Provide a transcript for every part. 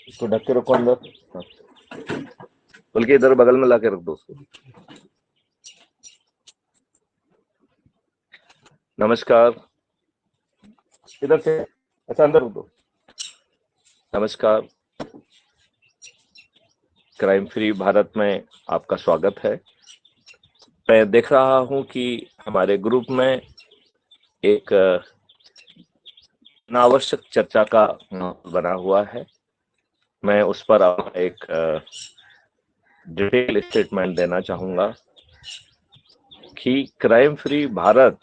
इसको ढक के रखो अंदर, बल्कि इधर बगल में ला के रख दो उसको। नमस्कार, इधर से, अच्छा अंदर रख दो। नमस्कार, क्राइम फ्री भारत में आपका स्वागत है। मैं देख रहा हूं कि हमारे ग्रुप में एक अनावश्यक चर्चा का माहौल बना हुआ है। मैं उस पर एक डिटेल स्टेटमेंट देना चाहूंगा कि क्राइम फ्री भारत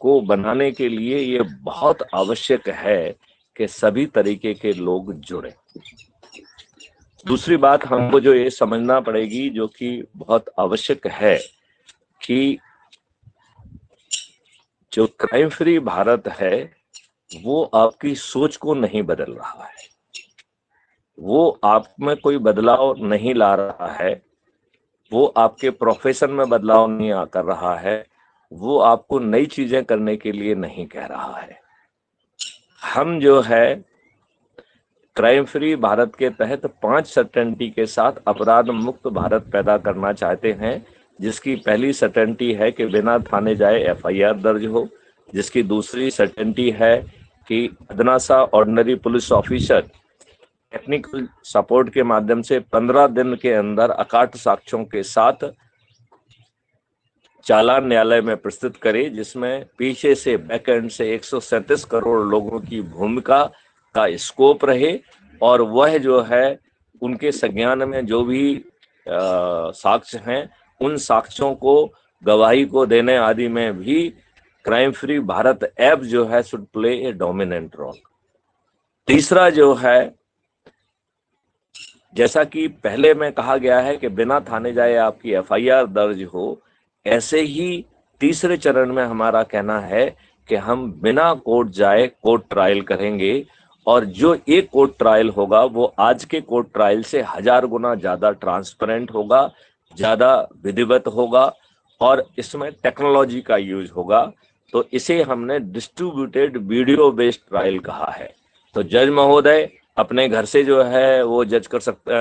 को बनाने के लिए ये बहुत आवश्यक है कि सभी तरीके के लोग जुड़े। दूसरी बात हमको जो ये समझना पड़ेगी, जो कि बहुत आवश्यक है, कि जो क्राइम फ्री भारत है वो आपकी सोच को नहीं बदल रहा है, वो आप में कोई बदलाव नहीं ला रहा है, वो आपके प्रोफेशन में बदलाव नहीं कर रहा है, वो आपको नई चीजें करने के लिए नहीं कह रहा है। हम जो है क्राइम फ्री भारत के तहत 5 सर्टेनिटी के साथ अपराध मुक्त भारत पैदा करना चाहते हैं, जिसकी पहली सर्टेनिटी है कि बिना थाने जाए एफआईआर दर्ज हो, जिसकी दूसरी सर्टेनिटी है कि अदना सा ordinary police officer technical support के माध्यम से 15 दिन के अंदर अकाट साक्ष्यों के साथ चालान न्यायालय में प्रस्तुत करे, जिसमें पीछे से बैकएंड से 137 करोड़ लोगों की भूमिका का स्कोप रहे, और वह जो है उनके संज्ञान में जो भी साक्ष्य हैं उन साक्ष्यों को गवाही को देने आदि में भी क्राइम फ्री भारत ऐप जो है should play a dominant role. तीसरा जो है, जैसा कि पहले में कहा गया है कि बिना थाने जाए आपकी एफआईआर दर्ज हो, ऐसे ही तीसरे चरण में हमारा कहना है कि हम बिना कोर्ट जाए कोर्ट ट्रायल करेंगे, और जो एक कोर्ट ट्रायल होगा वो आज के कोर्ट ट्रायल से 1000 गुना ज्यादा ट्रांसपेरेंट होगा, ज्यादा विधिवत होगा, और इसमें टेक्नोलॉजी का यूज होगा। तो इसे हमने डिस्ट्रीब्यूटेड वीडियो बेस्ड ट्रायल कहा है। तो जज महोदय अपने घर से जो है वो जज कर सकते,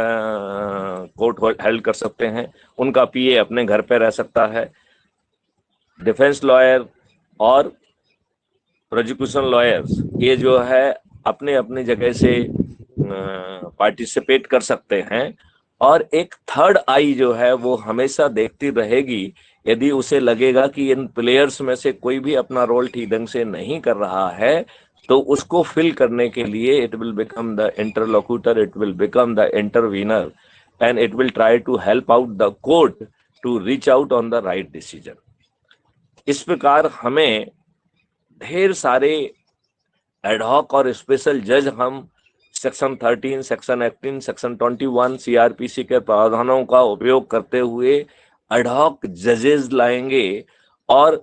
कोर्ट हेल्ड कर सकते हैं, उनका पीए अपने घर पे रह सकता है, डिफेंस लॉयर और प्रोसिक्यूशन लॉयर्स ये जो है अपने अपने जगह से पार्टिसिपेट कर सकते हैं, और एक थर्ड आई जो है वो हमेशा देखती रहेगी। यदि उसे लगेगा कि इन प्लेयर्स में से कोई भी अपना रोल ठीक ढंग से नहीं कर रहा है, तो उसको फिल करने के लिए it will become the interlocutor, it will become the intervener, and it will try to help out the court to reach out on the right decision. इस प्रकार हमें ढेर सारे एडहॉक और स्पेशल जज हम सेक्शन 13, सेक्शन 18, सेक्शन 21 सीआरपीसी के प्रावधानों का उपयोग करते हुए एडहॉक जजेस लाएंगे, और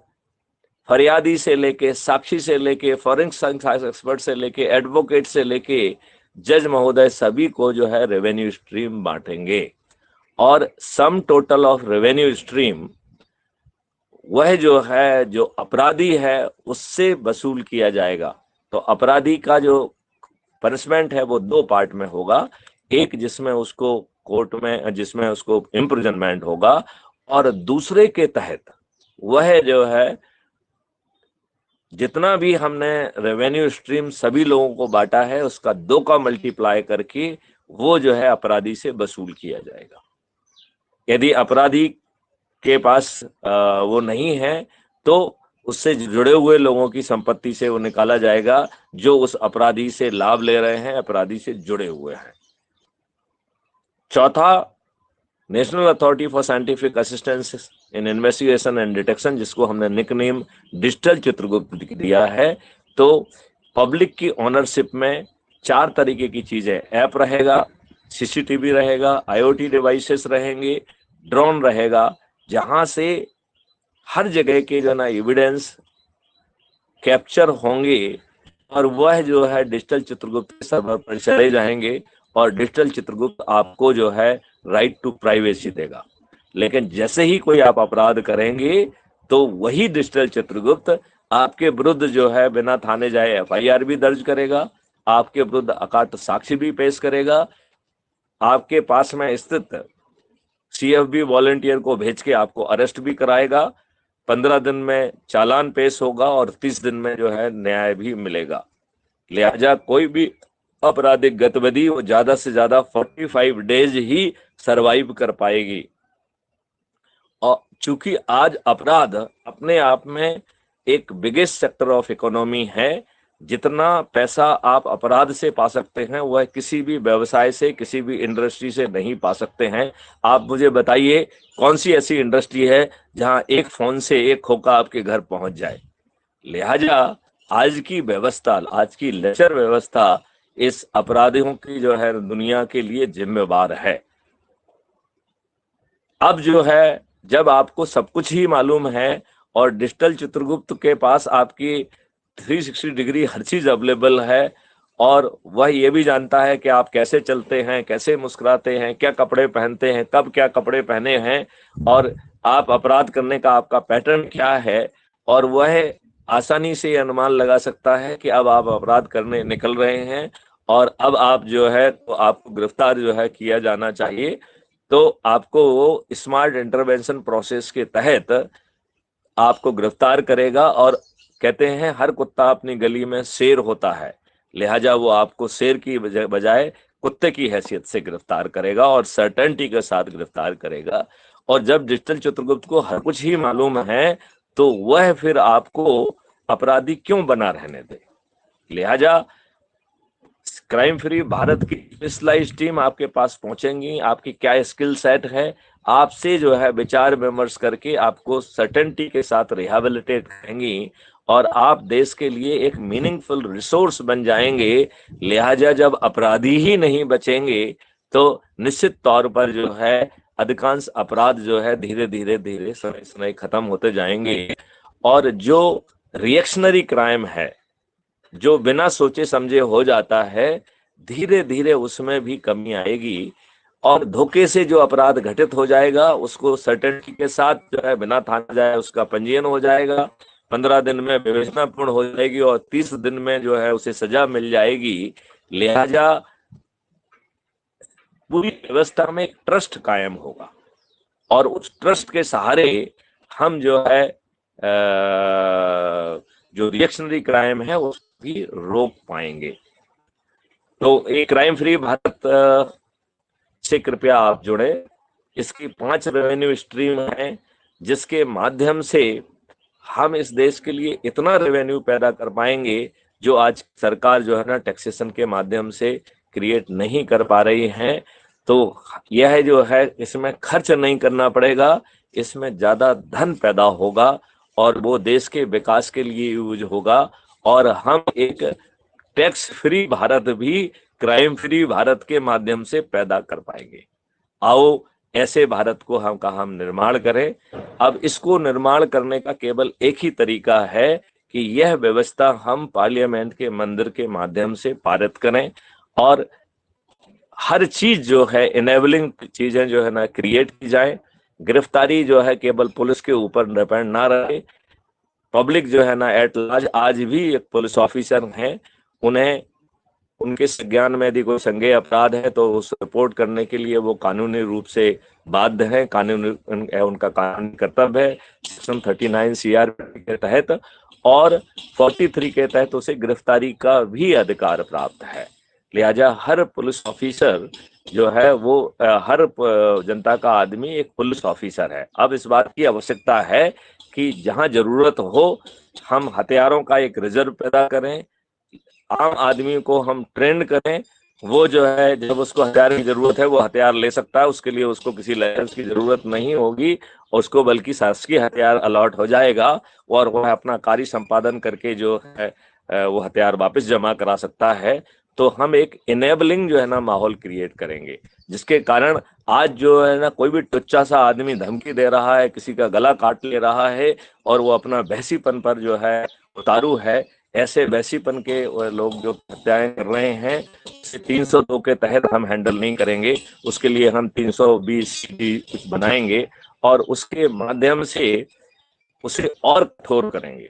फरियादी से लेके, साक्षी से लेके, फॉरेंसिक एक्सपर्ट से लेके, एडवोकेट से लेके जज महोदय सभी को जो है रेवेन्यू स्ट्रीम बांटेंगे, और sum total of revenue stream वह जो है जो अपराधी है उससे वसूल किया जाएगा। तो अपराधी का जो पनिशमेंट है वो 2 पार्ट में होगा, एक जिसमें उसको कोर्ट में, जिसमें उसको इम्प्रिजनमेंट होगा, और दूसरे के तहत वह जो है जितना भी हमने रेवेन्यू स्ट्रीम सभी लोगों को बांटा है उसका 2 का मल्टीप्लाई करके वो जो है अपराधी से वसूल किया जाएगा। यदि अपराधी के पास वो नहीं है तो उससे जुड़े हुए लोगों की संपत्ति से वो निकाला जाएगा जो उस अपराधी से लाभ ले रहे हैं, अपराधी से जुड़े हुए हैं। चौथा, national authority for scientific assistance in investigation and detection, जिसको हमने निकनेम डिजिटल चित्रगुप्त दिया है। तो पब्लिक की ओनरशिप में 4 तरीके की चीजें, ऐप रहेगा, सीसीटीवी रहेगा, आईओटी डिवाइसेस रहेंगे, ड्रोन रहेगा, जहां से हर जगह के जो ना एविडेंस कैप्चर होंगे, और वह जो है डिजिटल चित्रगुप्त के सर्वर पर चले जाएंगे, और डिजिटल चित्रगुप्त आपको जो है राइट टू प्राइवेसी देगा। लेकिन जैसे ही कोई आप अपराध करेंगे तो वही डिजिटल चित्रगुप्त आपके विरुद्ध जो है बिना थाने जाए एफआईआर भी दर्ज करेगा, आपके विरुद्ध अकाट साक्ष्य भी पेश करेगा, आपके पास में स्थित सीएफबी वॉलंटियर को भेज के आपको अरेस्ट भी कराएगा, 15 दिन में चालान पेश होगा और 30 दिन में जो है न्याय भी मिलेगा। लिहाजा कोई भी आपराधिक गतिविधि वो ज्यादा से ज्यादा 45 डेज ही सरवाइव कर पाएगी। और चूंकि आज अपराध अपने आप में एक बिगेस्ट सेक्टर ऑफ इकोनॉमी है, जितना पैसा आप अपराध से पा सकते हैं वह किसी भी व्यवसाय से, किसी भी इंडस्ट्री से नहीं पा सकते हैं। आप मुझे बताइए कौन सी ऐसी इंडस्ट्री है जहां एक फोन से एक खोखा आपके घर पहुंच जाए। लिहाजा आज की व्यवस्था, आज की लेजर व्यवस्था इस अपराधियों की जो है दुनिया के लिए जिम्मेवार है। अब जो है जब आपको सब कुछ ही मालूम है और डिजिटल चित्रगुप्त के पास आपकी 360 डिग्री हर चीज अवेलेबल है, और वह ये भी जानता है कि आप कैसे चलते हैं, कैसे मुस्कुराते हैं, क्या कपड़े पहनते हैं, कब क्या कपड़े पहने हैं, और आप अपराध करने का आपका पैटर्न क्या है, और वह आसानी से अनुमान लगा सकता है कि अब आप अपराध करने निकल रहे हैं और अब आप जो है तो आपको गिरफ्तार जो है किया जाना चाहिए। तो आपको वो स्मार्ट इंटरवेंशन प्रोसेस के तहत आपको गिरफ्तार करेगा, और कहते हैं हर कुत्ता अपनी गली में शेर होता है, लिहाजा वो आपको शेर की बजाय कुत्ते की हैसियत से गिरफ्तार करेगा और सर्टेनिटी के साथ गिरफ्तार करेगा। और जब डिजिटल चित्रगुप्त को हर कुछ ही मालूम है तो वह फिर आपको अपराधी क्यों बना रहने दे। लिहाजा क्राइम फ्री भारत की स्पेशलाइज्ड टीम आपके पास पहुंचेंगी, आपकी क्या स्किल सेट है, आपसे जो है विचार विमर्श करके आपको सर्टेनिटी के साथ रिहेबिलिटेट करेंगी और आप देश के लिए एक मीनिंगफुल रिसोर्स बन जाएंगे। लिहाजा जब अपराधी ही नहीं बचेंगे तो निश्चित तौर पर जो है अधिकांश अपराध जो है धीरे धीरे धीरे समय समय खत्म होते जाएंगे, और जो रिएक्शनरी क्राइम है, जो बिना सोचे समझे हो जाता है, धीरे धीरे उसमें भी कमी आएगी, और धोखे से जो अपराध घटित हो जाएगा उसको सर्टेनिटी के साथ जो है बिना थाना जाए उसका पंजीयन हो जाएगा, 15 दिन में विवेचना पूर्ण हो जाएगी और 30 दिन में जो है उसे सजा मिल जाएगी। लिहाजा पूरी व्यवस्था में एक ट्रस्ट कायम होगा और उस ट्रस्ट के सहारे हम जो है जो रिएक्शनरी क्राइम है उसको भी रोक पाएंगे। तो एक क्राइम फ्री भारत से कृपया आप जुड़े। इसकी 5 रेवेन्यू स्ट्रीम है जिसके माध्यम से हम इस देश के लिए इतना रेवेन्यू पैदा कर पाएंगे जो आज सरकार जो है ना टैक्सेशन के माध्यम से क्रिएट नहीं कर पा रही है। तो यह जो है इसमें खर्च नहीं करना पड़ेगा, इसमें ज्यादा धन पैदा होगा और वो देश के विकास के लिए यूज होगा, और हम एक टैक्स फ्री भारत भी क्राइम फ्री भारत के माध्यम से पैदा कर पाएंगे। आओ ऐसे भारत को हम निर्माण करें। अब इसको निर्माण करने का केवल एक ही तरीका है कि यह व्यवस्था हम पार्लियामेंट के मंदिर के माध्यम से पारित करें, और हर चीज जो है इनेबलिंग चीजें जो है ना क्रिएट की जाए। गिरफ्तारी जो है केवल पुलिस के ऊपर डिपेंड ना रहे, पब्लिक जो है ना एट लार्ज, आज भी एक पुलिस ऑफिसर हैं, उन्हें उनके संज्ञान में यदि कोई संज्ञेय अपराध है तो उस रिपोर्ट करने के लिए वो कानूनी रूप से बाध्य है, कानूनी उनका कानूनी कर्तव्य है सेक्शन 39 सीआरपी के तहत, और 43 के तहत उसे गिरफ्तारी का भी अधिकार प्राप्त है। लिहाजा हर पुलिस ऑफिसर जो है वो हर जनता का आदमी एक पुलिस ऑफिसर है। अब इस बात की आवश्यकता है कि जहां जरूरत हो हम हथियारों का एक रिजर्व पैदा करें, आम आदमी को हम ट्रेंड करें, वो जो है जब उसको हथियार की जरूरत है वो हथियार ले सकता है, उसके लिए उसको किसी लाइसेंस की जरूरत नहीं होगी, उसको बल्कि शासकीय हथियार अलॉट हो जाएगा और वह अपना कार्य संपादन करके जो है वो हथियार वापस जमा करा सकता है। तो हम एक इनेबलिंग जो है ना माहौल क्रिएट करेंगे, जिसके कारण आज जो है ना कोई भी टुच्चा सा आदमी धमकी दे रहा है, किसी का गला काट ले रहा है और वो अपना बहसीपन पर जो है उतारू है, ऐसे वैसीपन के लोग जो हत्याएं कर रहे हैं 302 के तहत हम हैंडल नहीं करेंगे, उसके लिए हम 320 कुछ बनाएंगे और उसके माध्यम से उसे और कठोर करेंगे।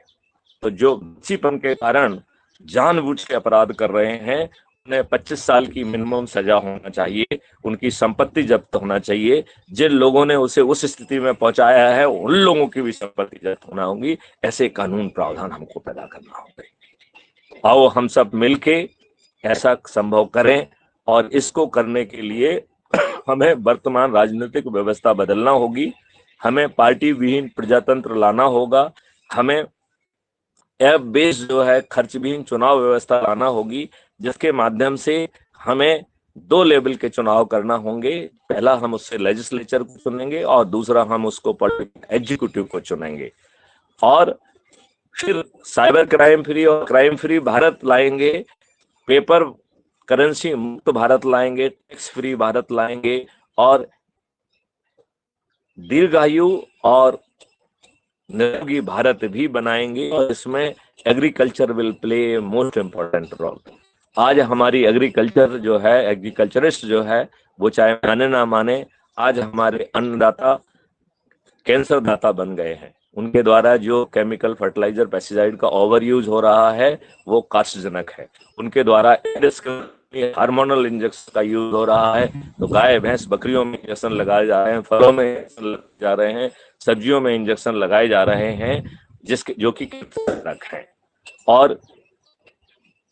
तो जो बच्चीपन के कारण जानबूझ के अपराध कर रहे हैं उन्हें 25 साल की मिनिमम सजा होना चाहिए, उनकी संपत्ति जब्त होना चाहिए। जिन लोगों ने उसे उस स्थिति में पहुंचाया है उन लोगों की भी संपत्ति जब्त होना होगी। ऐसे कानून प्रावधान हमको पैदा करना होगा। आओ हम सब मिलके ऐसा संभव करें, और इसको करने के लिए हमें वर्तमान राजनीतिक व्यवस्था बदलना होगी, हमें पार्टी विहीन प्रजातंत्र लाना होगा, हमें ऐप बेस्ड जो है खर्च विहीन चुनाव व्यवस्था लाना होगी, जिसके माध्यम से हमें 2 लेवल के चुनाव करना होंगे। पहला हम उससे लेजिस्लेचर को चुनेंगे और दूसरा हम उसको एग्जीक्यूटिव को चुनेंगे। और फिर साइबर क्राइम फ्री और क्राइम फ्री भारत लाएंगे, पेपर करेंसी मुक्त भारत लाएंगे, टैक्स फ्री भारत लाएंगे, और दीर्घायु और निरोगी भारत भी बनाएंगे। और इसमें agriculture will play most important role. आज हमारी एग्रीकल्चर जो है, एग्रीकल्चरिस्ट जो है, वो चाहे माने ना माने, आज हमारे अन्नदाता कैंसर दाता बन गए हैं। उनके द्वारा जो केमिकल फर्टिलाइजर पेस्टिसाइड का ओवर यूज हो रहा है वो कास्टजनक है। उनके द्वारा हार्मोनल इंजेक्शन का यूज हो रहा है। तो गाय भैंस बकरियों में इंजेक्शन लगाए जा रहे हैं, फलों में इंजेक्शन लगाए जा रहे हैं, सब्जियों में इंजेक्शन लगाए जा रहे हैं, जिसके जो कि कास्टजनक है। और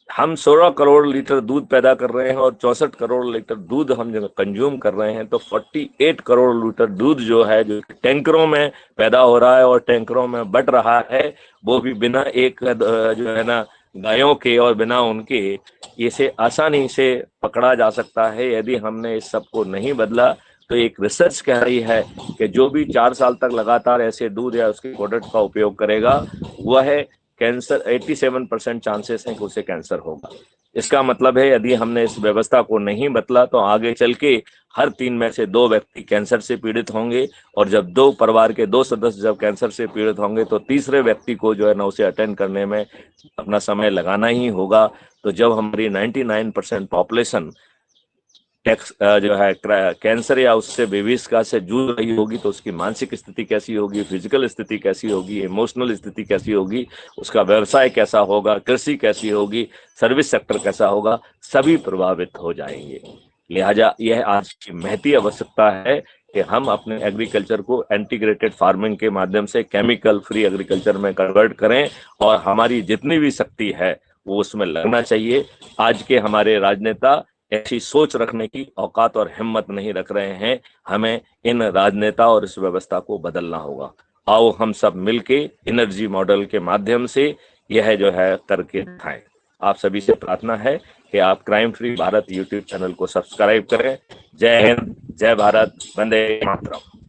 हम 16 करोड़ लीटर दूध पैदा कर रहे हैं और 64 करोड़ लीटर दूध हम कंज्यूम कर रहे हैं। तो 48 करोड़ लीटर दूध जो है, जो टैंकरों में पैदा हो रहा है और टैंकरों में बट रहा है, वो भी बिना एक जो है ना गायों के और बिना उनके, इसे आसानी से पकड़ा जा सकता है। यदि हमने इस सब को नहीं बदला तो एक रिसर्च कह रही है कि जो भी 4 साल तक लगातार ऐसे दूध या उसके प्रोडक्ट का उपयोग करेगा वह है कैंसर, 87% चांसेस हैं कि उसे कैंसर होगा। इसका मतलब है यदि हमने इस व्यवस्था को नहीं बदला तो आगे चल के हर 3 में से 2 व्यक्ति कैंसर से पीड़ित होंगे, और जब 2 परिवार के 2 सदस्य जब कैंसर से पीड़ित होंगे तो तीसरे व्यक्ति को जो है ना उसे अटेंड करने में अपना समय लगाना ही होगा। तो जब हमारी 99% पॉपुलेशन जो है कैंसर या उससे विभीषिका से जूझ रही होगी तो उसकी मानसिक स्थिति कैसी होगी, फिजिकल स्थिति कैसी होगी, इमोशनल स्थिति कैसी होगी, उसका व्यवसाय कैसा होगा, कृषि कैसी होगी, सर्विस सेक्टर कैसा होगा, सभी प्रभावित हो जाएंगे। लिहाजा यह आज की महती आवश्यकता है कि हम अपने एग्रीकल्चर को इंटीग्रेटेड फार्मिंग के माध्यम से केमिकल फ्री एग्रीकल्चर में कन्वर्ट करें, और हमारी जितनी भी शक्ति है वो उसमें लगना चाहिए। आज के हमारे राजनेता ऐसी सोच रखने की औकात और हिम्मत नहीं रख रहे हैं। हमें इन राजनेता और इस व्यवस्था को बदलना होगा। आओ हम सब मिलके एनर्जी मॉडल के माध्यम से यह जो है करके दिखाएं। आप सभी से प्रार्थना है कि आप crime free Bharat YouTube channel को सब्सक्राइब करें। जय हिंद, जय भारत, वंदे मातरम।